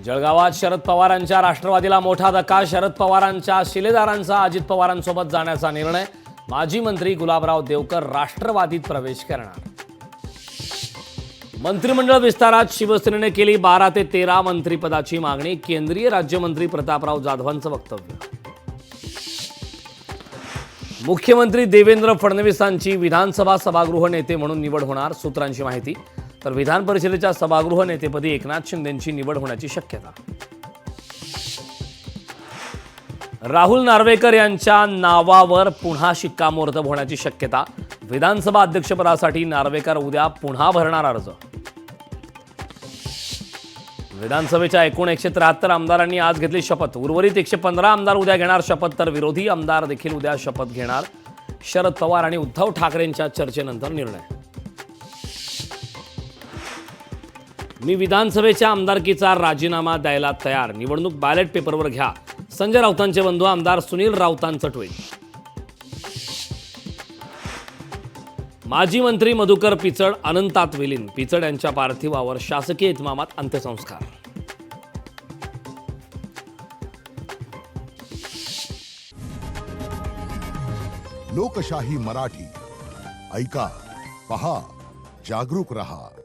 जळगावात शरद पवारांच्या राष्ट्रवादीला मोठा धक्का. शरद पवारांच्या शिलेदारांचा अजित पवारांसोबत जाण्याचा निर्णय. माजी मंत्री गुलाबराव देवकर राष्ट्रवादीत प्रवेश करणार. मंत्रिमंडळ विस्तारात शिवसेनेने केली 12 ते 13 मंत्रिपदाची मागणी. केंद्रीय राज्यमंत्री प्रतापराव जाधवांचं वक्तव्य. मुख्यमंत्री देवेंद्र फडणवीसांची विधानसभा सभागृह नेते म्हणून निवड होणार, सूत्रांची माहिती. तर विधान परिषदेच्या सभागृह नेतेपदी एकनाथ शिंदेंची निवड होण्याची शक्यता. राहुल नार्वेकर यांच्या नावावर पुन्हा शिक्कामोर्तब होण्याची शक्यता. विधानसभा अध्यक्षपदासाठी नार्वेकर उद्या पुन्हा भरणार अर्ज. विधानसभेच्या एकूण 173 आमदारांनी आज घेतली शपथ. उर्वरित 115 आमदार उद्या घेणार शपथ, तर विरोधी आमदार देखील उद्या शपथ घेणार. शरद पवार आणि उद्धव ठाकरेंच्या चर्चेनंतर निर्णय. मी विधानसभेच्या आमदारकीचा राजीनामा द्यायला तयार, निवडणूक बॅलेट पेपरवर घ्या. संजय राऊतांचे बंधू आमदार सुनील राऊतांचं ट्विट. माजी मंत्री मधुकर पिचड अनंतात विलीन. पिचड यांच्या पार्थिवावर शासकीय इतमामात अंत्यसंस्कार. लोकशाही मराठी ऐका, पहा, जागरूक रहा.